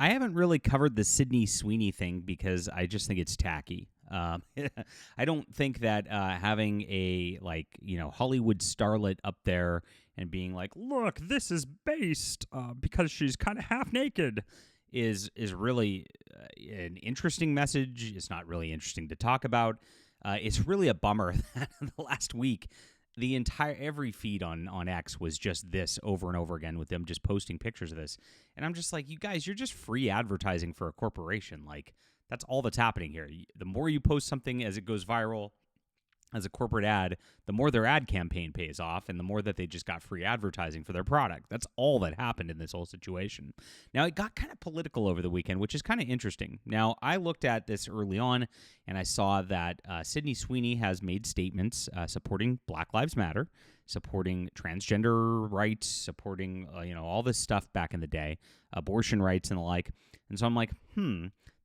I haven't really covered the Sydney Sweeney thing because I just think it's tacky. I don't think that having a Hollywood starlet up there and being like, "Look, this is based because she's kind of half naked," is really an interesting message. It's not really interesting to talk about. It's really a bummer that the last week every feed on X was just this over and over again with them just posting pictures of this. And I'm just like, you guys, you're just free advertising for a corporation. Like, that's all that's happening here. The more you post something as it goes viral as a corporate ad, the more their ad campaign pays off and the more that they just got free advertising for their product. That's all that happened in this whole situation. Now, it got kind of political over the weekend, which is kind of interesting. Now, I looked at this early on and I saw that Sydney Sweeney has made statements supporting Black Lives Matter, supporting transgender rights, supporting all this stuff back in the day, abortion rights and the like. And so I'm like,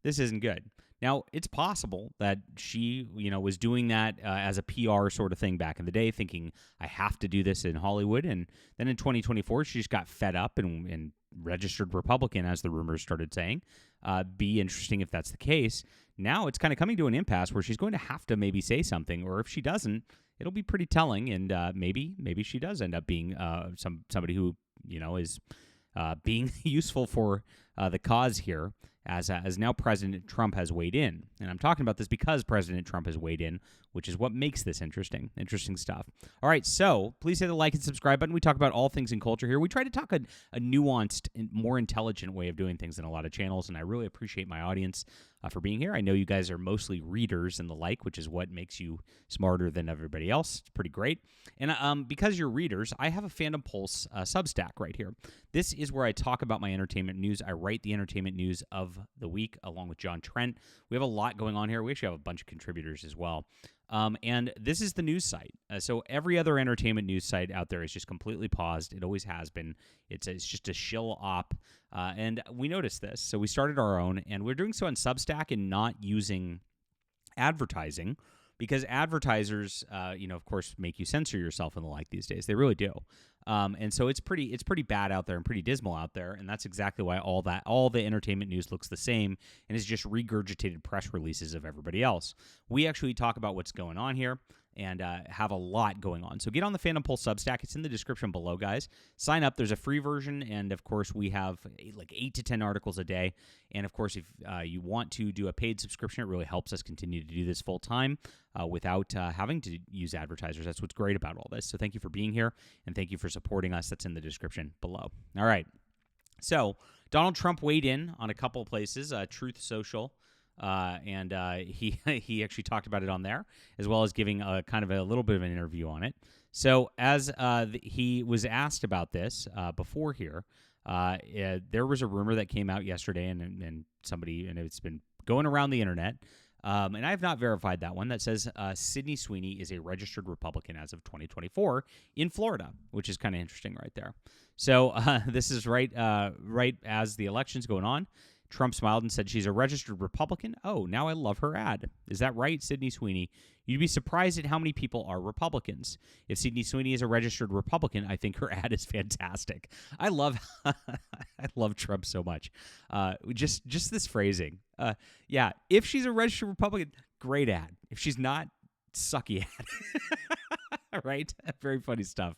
this isn't good. Now, it's possible that she, was doing that as a PR sort of thing back in the day, thinking, I have to do this in Hollywood. And then in 2024, she just got fed up and registered Republican, as the rumors started saying. Be interesting if that's the case. Now it's kind of coming to an impasse where she's going to have to maybe say something, or if she doesn't, it'll be pretty telling. And maybe she does end up being somebody who, is being useful for the cause here. As now President Trump has weighed in. And I'm talking about this because President Trump has weighed in, which is what makes this interesting stuff. All right, so please hit the like and subscribe button. We talk about all things in culture here. We try to talk a nuanced and more intelligent way of doing things than a lot of channels, and I really appreciate my audience for being here. I know you guys are mostly readers and the like, which is what makes you smarter than everybody else. It's pretty great. And because you're readers, I have a Fandom Pulse Substack right here. This is where I talk about my entertainment news. I write the entertainment news of the week along with John Trent. We have a lot going on here. We actually have a bunch of contributors as well. And this is the news site. So every other entertainment news site out there is just completely paused. It always has been. It's just a shill op. And we noticed this. So we started our own, and we're doing so on Substack and not using advertising because advertisers, of course, make you censor yourself and the like these days. They really do. And so it's pretty bad out there and pretty dismal out there, and that's exactly why all the entertainment news looks the same and is just regurgitated press releases of everybody else. We actually talk about what's going on here and have a lot going on. So get on the Fandom Pulse Substack. It's in the description below, guys. Sign up. There's a free version, and of course, we have like 8 to 10 articles a day. And of course, if you want to do a paid subscription, it really helps us continue to do this full time without having to use advertisers. That's what's great about all this. So thank you for being here, and thank you for supporting us. That's in the description below. All right. So Donald Trump weighed in on a couple of places, Truth Social. And he actually talked about it on there, as well as giving kind of a little bit of an interview on it. So as he was asked about this before here, there was a rumor that came out yesterday, and it's been going around the internet, and I have not verified that one, that says Sydney Sweeney is a registered Republican as of 2024 in Florida, which is kind of interesting right there. So this is right as the election's going on. Trump smiled and said she's a registered Republican. Oh, now I love her ad. Is that right, Sydney Sweeney? You'd be surprised at how many people are Republicans. If Sydney Sweeney is a registered Republican, I think her ad is fantastic. I love Trump so much. Just this phrasing. Yeah, if she's a registered Republican, great ad. If she's not, sucky ad. Right? Very funny stuff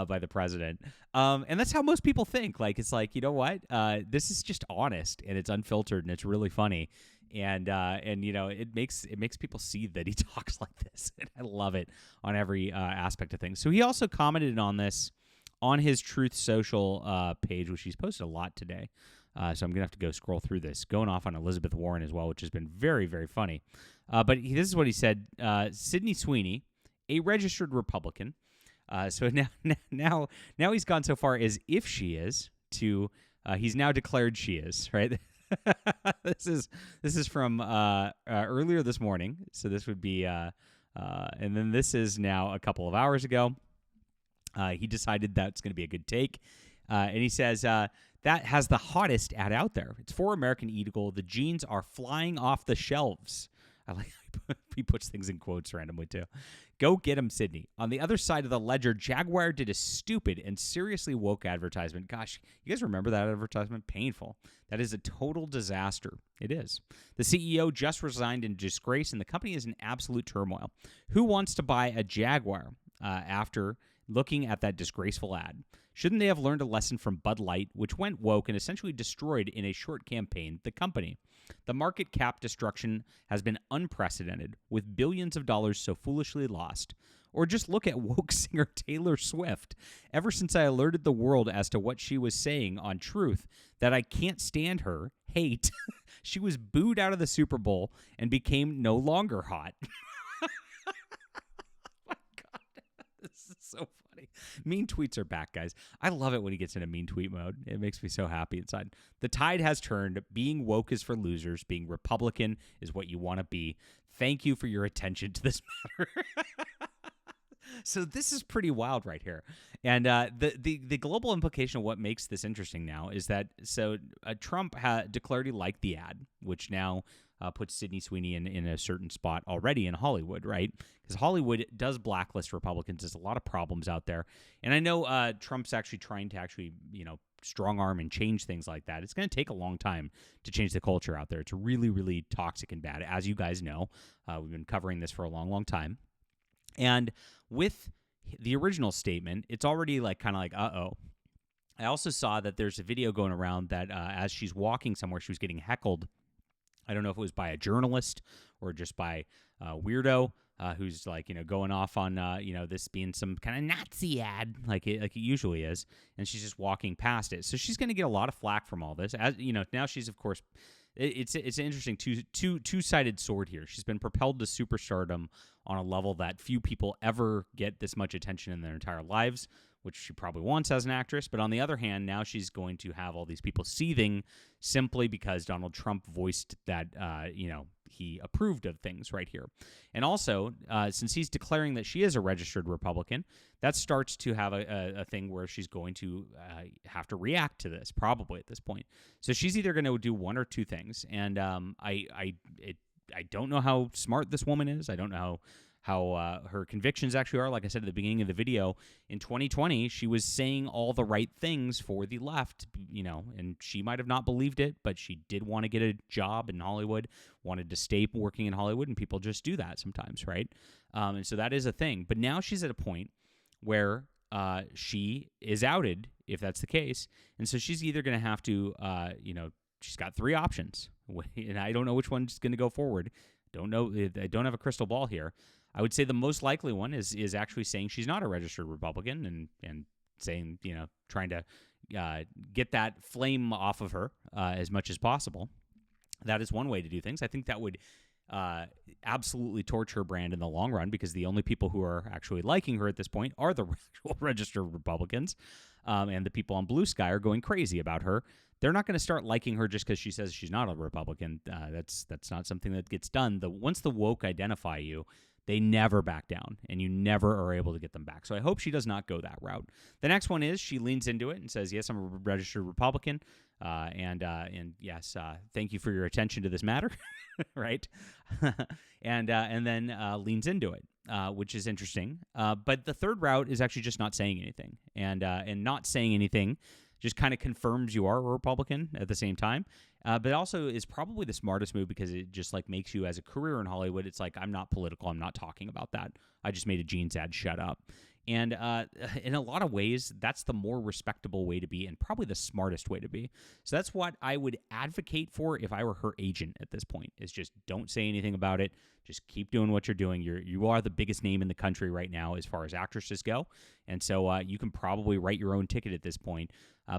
by the president. And that's how most people think. Like, it's like, you know what? This is just honest, and it's unfiltered, and it's really funny. And it makes people see that he talks like this. And I love it on every aspect of things. So he also commented on this on his Truth Social page, which he's posted a lot today. So I'm going to have to go scroll through this, going off on Elizabeth Warren as well, which has been very, very funny. But this is what he said. Sydney Sweeney, a registered Republican. So now he's gone so far as if she is to he's now declared she is, right? This is from earlier this morning. So this would be and then this is now a couple of hours ago. He decided that's going to be a good take. And he says that has the hottest ad out there. It's for American Eagle. The jeans are flying off the shelves. I like how he He puts things in quotes randomly, too. Go get him, Sydney. On the other side of the ledger, Jaguar did a stupid and seriously woke advertisement. Gosh, you guys remember that advertisement? Painful. That is a total disaster. It is. The CEO just resigned in disgrace, and the company is in absolute turmoil. Who wants to buy a Jaguar after looking at that disgraceful ad? Shouldn't they have learned a lesson from Bud Light, which went woke and essentially destroyed in a short campaign the company? The market cap destruction has been unprecedented, with billions of dollars so foolishly lost. Or just look at woke singer Taylor Swift. Ever since I alerted the world as to what she was saying on Truth, that I can't stand her, hate, she was booed out of the Super Bowl and became no longer hot. My God, this is so funny. Mean tweets are back, guys. I love it when he gets into mean tweet mode. It makes me so happy inside. The tide has turned. Being woke is for losers. Being Republican is what you want to be. Thank you for your attention to this matter. So this is pretty wild right here. And the global implication of what makes this interesting now is that Trump declared he liked the ad, which now puts Sydney Sweeney in a certain spot already in Hollywood, right? Because Hollywood does blacklist Republicans. There's a lot of problems out there. And I know Trump's actually trying to strong arm and change things like that. It's going to take a long time to change the culture out there. It's really, really toxic and bad. As you guys know, we've been covering this for a long, long time. And with the original statement, it's already uh-oh. I also saw that there's a video going around that as she's walking somewhere, she was getting heckled. I don't know if it was by a journalist or just by a weirdo who's going off on this being some kind of Nazi ad like it usually is, and she's just walking past it. So she's going to get a lot of flack from all this. As you know, now she's of course. It's an interesting two-sided sword here. She's been propelled to superstardom on a level that few people ever get this much attention in their entire lives, which she probably wants as an actress. But on the other hand, now she's going to have all these people seething simply because Donald Trump voiced that, he approved of things right here. And also, since he's declaring that she is a registered Republican, that starts to have a thing where she's going to have to react to this, probably at this point. So she's either going to do one or two things. And I don't know how smart this woman is. I don't know how her convictions actually are. Like I said at the beginning of the video, in 2020, she was saying all the right things for the left, and she might have not believed it, but she did want to get a job in Hollywood, wanted to stay working in Hollywood, and people just do that sometimes, right? And so that is a thing. But now she's at a point where she is outed, if that's the case, and so she's either going to have to, she's got three options, and I don't know which one's going to go forward. Don't know. I don't have a crystal ball here. I would say the most likely one is actually saying she's not a registered Republican and saying, trying to get that flame off of her as much as possible. That is one way to do things. I think that would absolutely torch her brand in the long run, because the only people who are actually liking her at this point are the actual registered Republicans, and the people on Blue Sky are going crazy about her. They're not going to start liking her just because she says she's not a Republican. That's not something that gets done. Once the woke identify you, they never back down, and you never are able to get them back. So I hope she does not go that route. The next one is she leans into it and says, yes, I'm a registered Republican, and yes, thank you for your attention to this matter, right? and then leans into it, which is interesting. But the third route is actually just not saying anything, and not saying anything just kind of confirms you are a Republican at the same time. But also is probably the smartest move, because it just makes you, as a career in Hollywood, it's I'm not political. I'm not talking about that. I just made a jeans ad. Shut up. And in a lot of ways, that's the more respectable way to be, and probably the smartest way to be. So that's what I would advocate for if I were her agent at this point, is just don't say anything about it. Just keep doing what you're doing. You are the biggest name in the country right now as far as actresses go. And so you can probably write your own ticket at this point.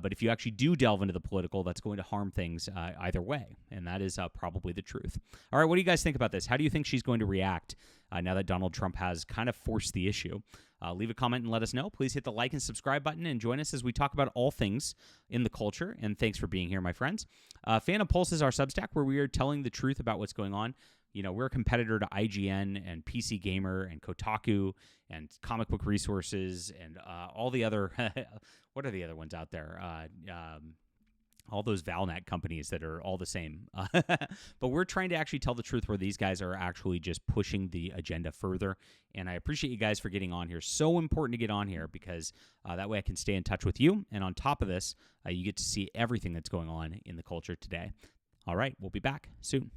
But if you actually do delve into the political, that's going to harm things either way. And that is probably the truth. All right, what do you guys think about this? How do you think she's going to react now that Donald Trump has kind of forced the issue? Leave a comment and let us know. Please hit the like and subscribe button and join us as we talk about all things in the culture. And thanks for being here, my friends. Fandom Pulse is our Substack where we are telling the truth about what's going on. We're a competitor to IGN and PC Gamer and Kotaku and Comic Book Resources and all the other, what are the other ones out there? all those Valnet companies that are all the same. But we're trying to actually tell the truth where these guys are actually just pushing the agenda further. And I appreciate you guys for getting on here. So important to get on here because that way I can stay in touch with you. And on top of this, you get to see everything that's going on in the culture today. All right, we'll be back soon.